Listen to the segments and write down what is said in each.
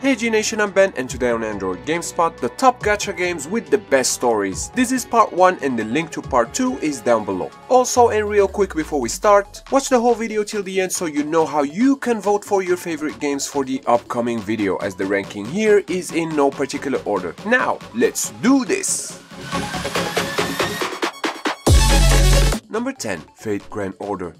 Hey G Nation, I'm Ben, and today on Android GameSpot, the top gacha games with the best stories. This is part 1 and the link to part 2 is down below. Also, and real quick before we start, watch the whole video till the end so you know how you can vote for your favorite games for the upcoming video, as the ranking here is in no particular order. Now, let's do this! Number 10. Fate Grand Order.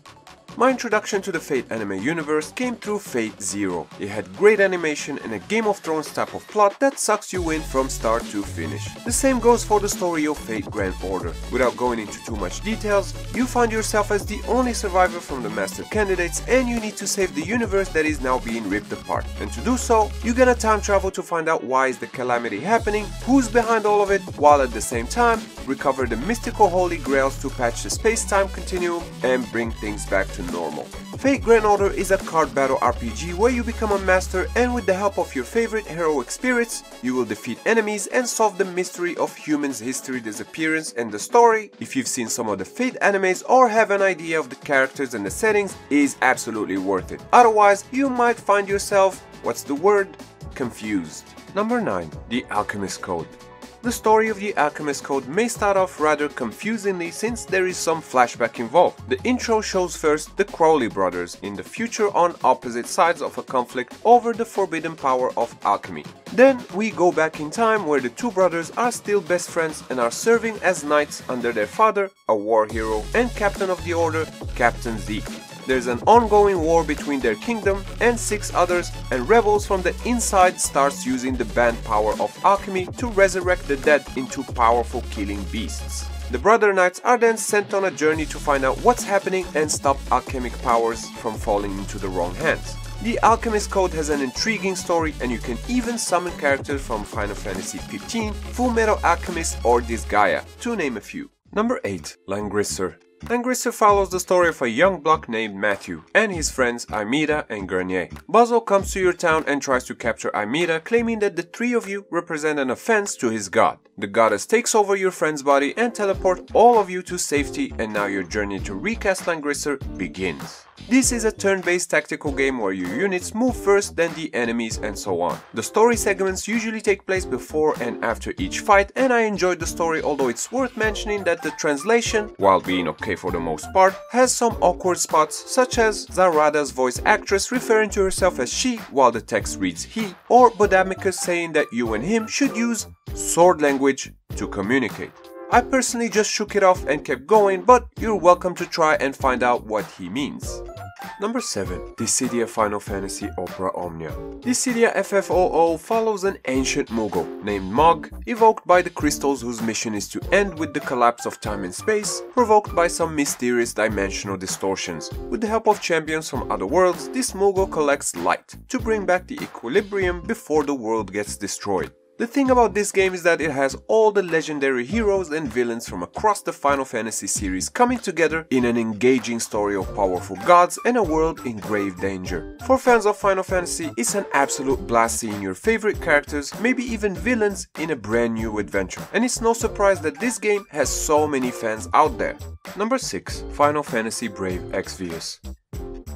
My introduction to the Fate anime universe came through Fate Zero. It had great animation and a Game of Thrones type of plot that sucks you in from start to finish. The same goes for the story of Fate Grand Order. Without going into too much details, you find yourself as the only survivor from the master candidates and you need to save the universe that is now being ripped apart. And to do so, you gonna time travel to find out why is the calamity happening, who's behind all of it, while at the same time, recover the mystical holy grails to patch the space-time continuum and bring things back to normal. Fate Grand Order is a card battle RPG where you become a master and with the help of your favorite heroic spirits, you will defeat enemies and solve the mystery of humans' history disappearance, and the story, if you've seen some of the Fate animes or have an idea of the characters and the settings, is absolutely worth it. Otherwise, you might find yourself, what's the word? Confused. Number 9. The Alchemist Code. The story of the Alchemist Code may start off rather confusingly since there is some flashback involved. The intro shows first the Crowley brothers in the future on opposite sides of a conflict over the forbidden power of alchemy. Then we go back in time where the two brothers are still best friends and are serving as knights under their father, a war hero and captain of the order, Captain Zeke. There's an ongoing war between their kingdom and 6 others, and rebels from the inside starts using the banned power of alchemy to resurrect the dead into powerful killing beasts. The brother knights are then sent on a journey to find out what's happening and stop alchemic powers from falling into the wrong hands. The Alchemist Code has an intriguing story and you can even summon characters from Final Fantasy XV, Full Metal Alchemist or Disgaea, to name a few. Number 8. Langrisser. Langrisser follows the story of a young bloke named Matthew and his friends Aimida and Grenier. Basil comes to your town and tries to capture Aimida, claiming that the 3 of you represent an offense to his god. The goddess takes over your friend's body and teleports all of you to safety, and now your journey to recast Langrisser begins. This is a turn-based tactical game where your units move first, then the enemies, and so on. The story segments usually take place before and after each fight, and I enjoyed the story, although it's worth mentioning that the translation, while being okay for the most part, has some awkward spots, such as Zarada's voice actress referring to herself as she while the text reads he, or Bodamicus saying that you and him should use sword language to communicate. I personally just shook it off and kept going, but you're welcome to try and find out what he means. Number 7. Dissidia Final Fantasy Opera Omnia. Dissidia FFOO follows an ancient Moogle named Mog, evoked by the crystals whose mission is to end with the collapse of time and space, provoked by some mysterious dimensional distortions. With the help of champions from other worlds, this Moogle collects light to bring back the equilibrium before the world gets destroyed. The thing about this game is that it has all the legendary heroes and villains from across the Final Fantasy series coming together in an engaging story of powerful gods and a world in grave danger. For fans of Final Fantasy, it's an absolute blast seeing your favorite characters, maybe even villains, in a brand new adventure. And it's no surprise that this game has so many fans out there. Number 6. Final Fantasy Brave Exvius.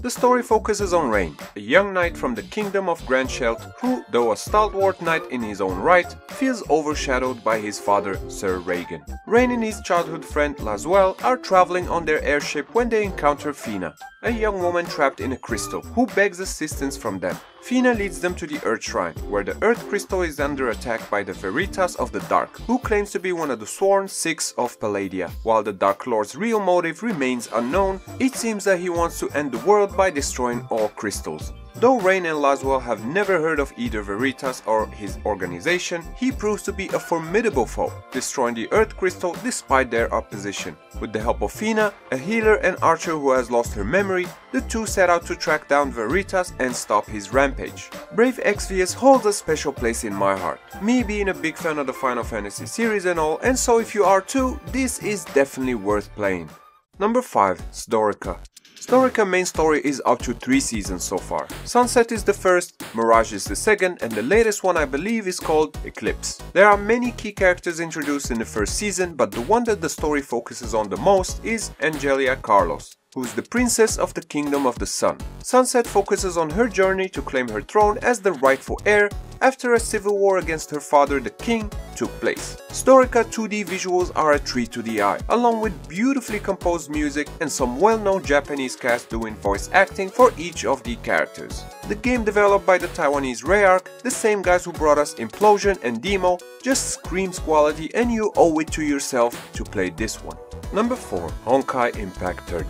The story focuses on Rain, a young knight from the kingdom of Grand Shelt who, though a stalwart knight in his own right, feels overshadowed by his father, Sir Regan. Rain and his childhood friend Laswell are traveling on their airship when they encounter Fina, a young woman trapped in a crystal, who begs assistance from them. Fina leads them to the Earth Shrine, where the Earth Crystal is under attack by the Veritas of the Dark, who claims to be one of the Sworn Six of Palladia. While the Dark Lord's real motive remains unknown, it seems that he wants to end the world by destroying all crystals. Though Rain and Laswell have never heard of either Veritas or his organization, he proves to be a formidable foe, destroying the Earth Crystal despite their opposition. With the help of Fina, a healer and archer who has lost her memory, the two set out to track down Veritas and stop his rampage. Brave Exvius holds a special place in my heart, me being a big fan of the Final Fantasy series and all, and so if you are too, this is definitely worth playing. Number 5. Sdorica. Sdorica main story is up to 3 seasons so far. Sunset is the first, Mirage is the second, and the latest one I believe is called Eclipse. There are many key characters introduced in the first season, but the one that the story focuses on the most is Angelia Carlos, who's the princess of the Kingdom of the Sun. Sunset focuses on her journey to claim her throne as the rightful heir, after a civil war against her father, the king, took place. Storica 2D visuals are a treat to the eye, along with beautifully composed music and some well-known Japanese cast doing voice acting for each of the characters. The game, developed by the Taiwanese Rayark, the same guys who brought us Implosion and Demo, just screams quality, and you owe it to yourself to play this one. Number 4. Honkai Impact 3rd.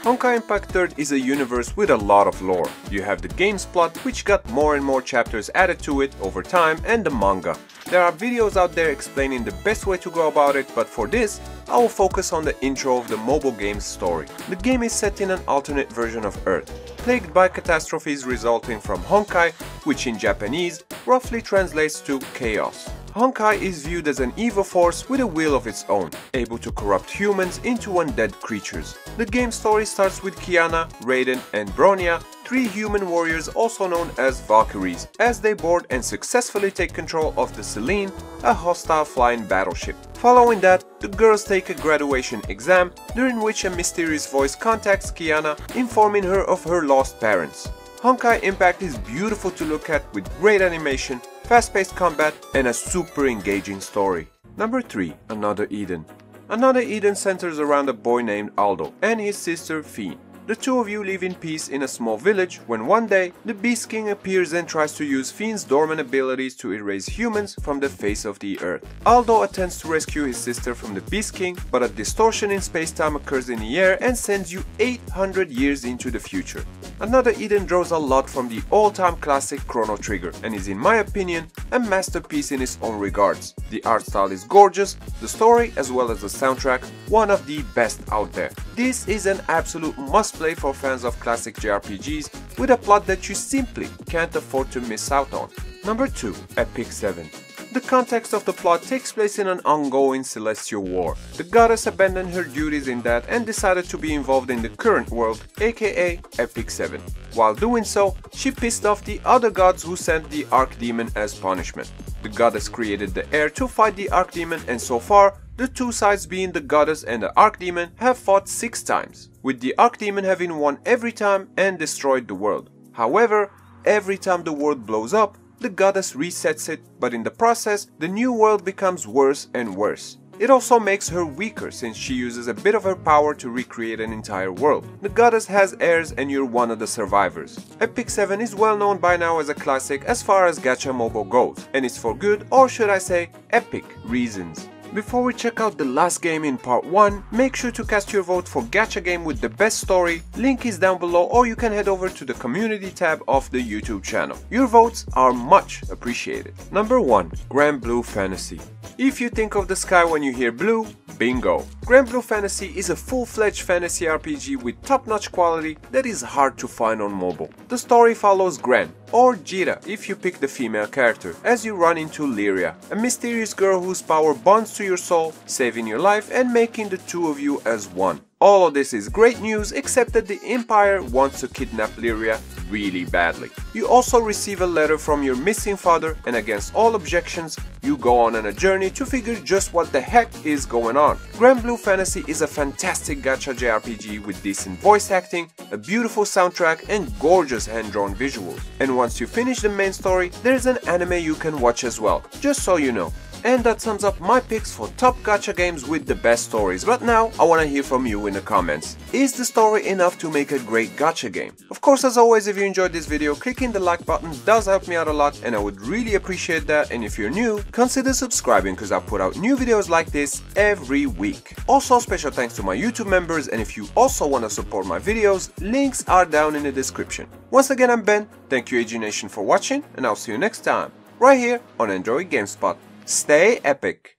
Honkai Impact 3rd is a universe with a lot of lore. You have the game's plot, which got more and more chapters added to it over time, and the manga. There are videos out there explaining the best way to go about it, but for this, I will focus on the intro of the mobile game's story. The game is set in an alternate version of Earth, plagued by catastrophes resulting from Honkai, which in Japanese roughly translates to chaos. Honkai is viewed as an evil force with a will of its own, able to corrupt humans into undead creatures. The game's story starts with Kiana, Raiden, and Bronya, 3 human warriors also known as Valkyries, as they board and successfully take control of the Selene, a hostile flying battleship. Following that, the girls take a graduation exam, during which a mysterious voice contacts Kiana, informing her of her lost parents. Honkai Impact is beautiful to look at with great animation, fast-paced combat, and a super engaging story. Number 3. Another Eden. Another Eden centers around a boy named Aldo and his sister Fiend. The two of you live in peace in a small village when one day the Beast King appears and tries to use Fiend's dormant abilities to erase humans from the face of the earth. Aldo attempts to rescue his sister from the Beast King, but a distortion in space-time occurs in the air and sends you 800 years into the future. Another Eden draws a lot from the all-time classic Chrono Trigger and is, in my opinion, a masterpiece in its own regards. The art style is gorgeous, the story as well as the soundtrack one of the best out there. This is an absolute must-play for fans of classic JRPGs with a plot that you simply can't afford to miss out on. Number 2. Epic 7. The context of the plot takes place in an ongoing celestial war. The goddess abandoned her duties in that and decided to be involved in the current world, aka Epic 7. While doing so, she pissed off the other gods who sent the Archdemon as punishment. The goddess created the heir to fight the Archdemon, and so far, the two sides, being the goddess and the Archdemon, have fought 6 times, with the Archdemon having won every time and destroyed the world. However, every time the world blows up, the goddess resets it, but in the process, the new world becomes worse and worse. It also makes her weaker since she uses a bit of her power to recreate an entire world. The goddess has heirs and you're one of the survivors. Epic 7 is well known by now as a classic as far as gacha mobile goes, and it's for good, or should I say, epic reasons. Before we check out the last game in part 1, make sure to cast your vote for gacha game with the best story. Link is down below, or you can head over to the community tab of the YouTube channel. Your votes are much appreciated. Number 1. Grand Blue Fantasy. If you think of the sky when you hear blue, bingo! Grand Blue Fantasy is a full-fledged fantasy RPG with top-notch quality that is hard to find on mobile. The story follows Gran, or Jira if you pick the female character, as you run into Lyria, a mysterious girl whose power bonds to your soul, saving your life and making the two of you as one. All of this is great news, except that the Empire wants to kidnap Lyria really badly. You also receive a letter from your missing father, and against all objections, you go on a journey to figure just what the heck is going on. Grand Blue Fantasy is a fantastic gacha JRPG with decent voice acting, a beautiful soundtrack and gorgeous hand-drawn visuals. And once you finish the main story, there's an anime you can watch as well, just so you know. And that sums up my picks for top gacha games with the best stories. But now, I wanna hear from you in the comments. Is the story enough to make a great gacha game? Of course, as always, if you enjoyed this video, clicking the like button does help me out a lot and I would really appreciate that. And if you're new, consider subscribing because I put out new videos like this every week. Also, special thanks to my YouTube members, and if you also wanna support my videos, links are down in the description. Once again, I'm Ben, thank you AG Nation for watching, and I'll see you next time, right here on Android GameSpot. Stay epic!